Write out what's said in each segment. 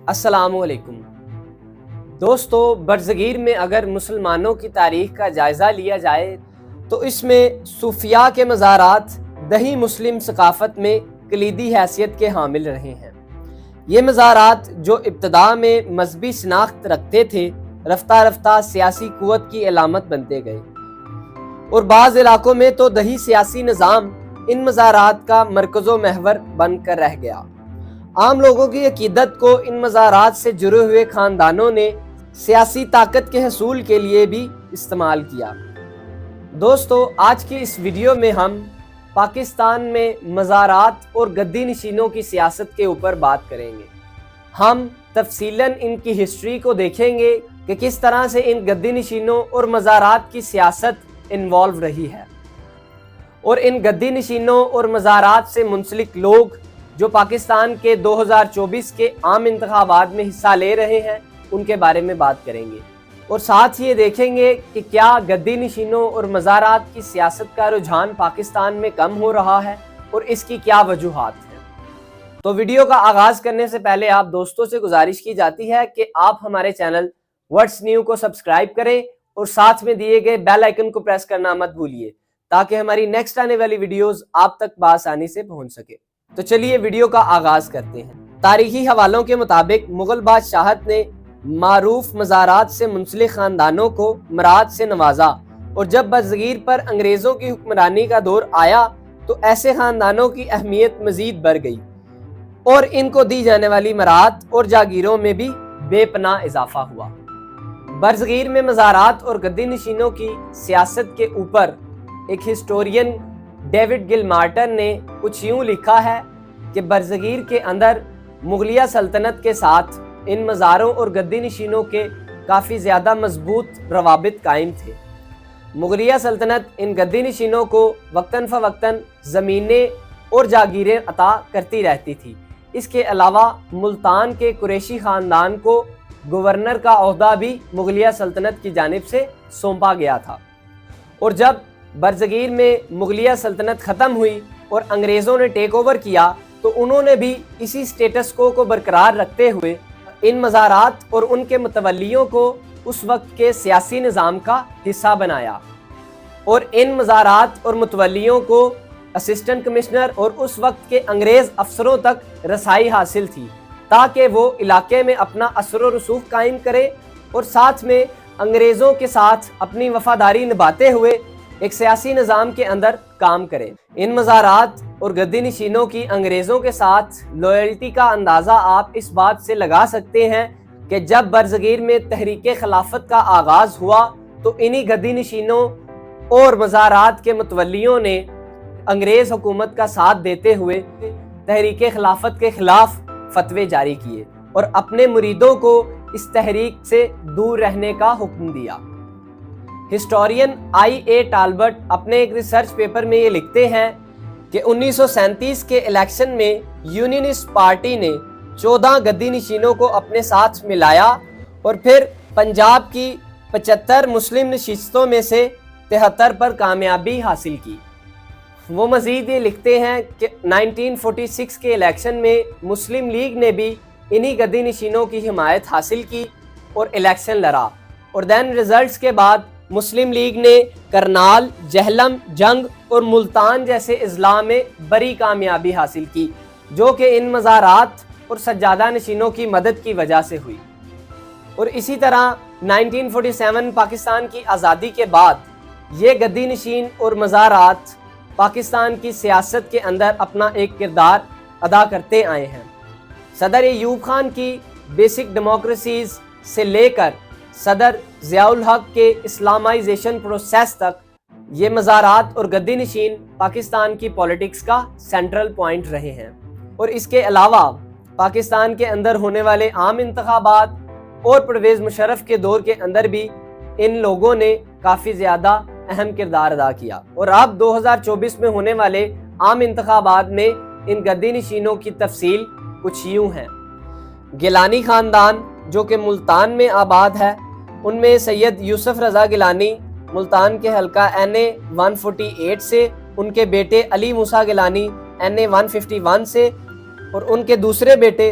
السلام علیکم دوستو، برصغیر میں اگر مسلمانوں کی تاریخ کا جائزہ لیا جائے تو اس میں صوفیاء کے مزارات دہی مسلم ثقافت میں کلیدی حیثیت کے حامل رہے ہیں۔ یہ مزارات جو ابتداء میں مذہبی شناخت رکھتے تھے، رفتہ رفتہ سیاسی قوت کی علامت بنتے گئے، اور بعض علاقوں میں تو دہی سیاسی نظام ان مزارات کا مرکز و محور بن کر رہ گیا۔ عام لوگوں کی عقیدت کو ان مزارات سے جڑے ہوئے خاندانوں نے سیاسی طاقت کے حصول کے لیے بھی استعمال کیا۔ دوستو، آج کی اس ویڈیو میں ہم پاکستان میں مزارات اور گدی نشینوں کی سیاست کے اوپر بات کریں گے۔ ہم تفصیلاً ان کی ہسٹری کو دیکھیں گے کہ کس طرح سے ان گدی نشینوں اور مزارات کی سیاست انوالو رہی ہے، اور ان گدی نشینوں اور مزارات سے منسلک لوگ جو پاکستان کے 2024 کے عام انتخابات میں حصہ لے رہے ہیں ان کے بارے میں بات کریں گے، اور ساتھ ہی یہ دیکھیں گے کہ کیا گدی نشینوں اور مزارات کی سیاست کا رجحان پاکستان میں کم ہو رہا ہے اور اس کی کیا وجوہات ہیں۔ تو ویڈیو کا آغاز کرنے سے پہلے آپ دوستوں سے گزارش کی جاتی ہے کہ آپ ہمارے چینل واٹس نیو کو سبسکرائب کریں اور ساتھ میں دیے گئے بیل آئیکن کو پریس کرنا مت بھولیے تاکہ ہماری نیکسٹ آنے والی ویڈیوز آپ تک بآسانی سے پہنچ سکے۔ تو چلیے ویڈیو کا آغاز کرتے ہیں۔ تاریخی حوالوں کے مطابق مغل بادشاہت نے معروف مزارات سے منسلک خاندانوں کو مراد سے نوازا، اور جب برصغیر پر انگریزوں کی حکمرانی کا دور آیا تو ایسے خاندانوں کی اہمیت مزید بڑھ گئی، اور ان کو دی جانے والی مراد اور جاگیروں میں بھی بے پناہ اضافہ ہوا۔ برصغیر میں مزارات اور گدی نشینوں کی سیاست کے اوپر ایک ہسٹورین ڈیوڈ گل مارٹن نے کچھ یوں لکھا ہے کہ برصغیر کے اندر مغلیہ سلطنت کے ساتھ ان مزاروں اور گدی نشینوں کے کافی زیادہ مضبوط روابط قائم تھے۔ مغلیہ سلطنت ان گدی نشینوں کو وقتاً فوقتاً زمینیں اور جاگیریں عطا کرتی رہتی تھی۔ اس کے علاوہ ملتان کے قریشی خاندان کو گورنر کا عہدہ بھی مغلیہ سلطنت کی جانب سے سونپا گیا تھا، اور جب برصغیر میں مغلیہ سلطنت ختم ہوئی اور انگریزوں نے ٹیک اوور کیا تو انہوں نے بھی اسی سٹیٹس کو برقرار رکھتے ہوئے ان مزارات اور ان کے متولیوں کو اس وقت کے سیاسی نظام کا حصہ بنایا، اور ان مزارات اور متولیوں کو اسسٹنٹ کمشنر اور اس وقت کے انگریز افسروں تک رسائی حاصل تھی تاکہ وہ علاقے میں اپنا اثر و رسوخ قائم کرے اور ساتھ میں انگریزوں کے ساتھ اپنی وفاداری نبھاتے ہوئے ایک سیاسی نظام کے اندر کام کریں۔ ان مزارات اور گدی نشینوں کی انگریزوں کے ساتھ لویلٹی کا اندازہ آپ اس بات سے لگا سکتے ہیں کہ جب برصغیر میں تحریک خلافت کا آغاز ہوا تو انہی گدی نشینوں اور مزارات کے متولیوں نے انگریز حکومت کا ساتھ دیتے ہوئے تحریک خلافت کے خلاف فتوے جاری کیے اور اپنے مریدوں کو اس تحریک سے دور رہنے کا حکم دیا۔ ہسٹورین آئی اے ٹالبٹ اپنے ایک ریسرچ پیپر میں یہ لکھتے ہیں کہ 1937 کے الیکشن میں یونینسٹ پارٹی نے 14 گدی نشینوں کو اپنے ساتھ ملایا اور پھر پنجاب کی 75 مسلم نشستوں میں سے 73 پر کامیابی حاصل کی۔ وہ مزید یہ لکھتے ہیں کہ 1946 کے الیکشن میں مسلم لیگ نے بھی انہی گدی نشینوں کی حمایت حاصل کی اور الیکشن لڑا، اور دین ریزلٹس کے بعد مسلم لیگ نے کرنال، جہلم، جنگ اور ملتان جیسے اضلاع میں بڑی کامیابی حاصل کی، جو کہ ان مزارات اور سجادہ نشینوں کی مدد کی وجہ سے ہوئی۔ اور اسی طرح 1947 پاکستان کی آزادی کے بعد یہ گدی نشین اور مزارات پاکستان کی سیاست کے اندر اپنا ایک کردار ادا کرتے آئے ہیں۔ صدر ایوب خان کی بیسک ڈیموکریسیز سے لے کر صدر ضیاء الحق کے اسلامائزیشن پروسیس تک یہ مزارات اور گدی نشین پاکستان کی پولیٹکس کا سینٹرل پوائنٹ رہے ہیں، اور اس کے علاوہ پاکستان کے اندر ہونے والے عام انتخابات اور پرویز مشرف کے دور کے اندر بھی ان لوگوں نے کافی زیادہ اہم کردار ادا کیا، اور اب 2024 میں ہونے والے عام انتخابات میں ان گدی نشینوں کی تفصیل کچھ یوں ہے۔ گیلانی خاندان جو کہ ملتان میں آباد ہے، ان میں سید یوسف رضا گیلانی ملتان کے حلقہ NA 148 سے، ان کے بیٹے علی موسیٰ گیلانی NA 151 سے، اور ان کے دوسرے بیٹے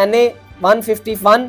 NA 151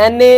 NA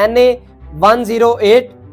NA 108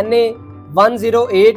NA 108,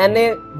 NA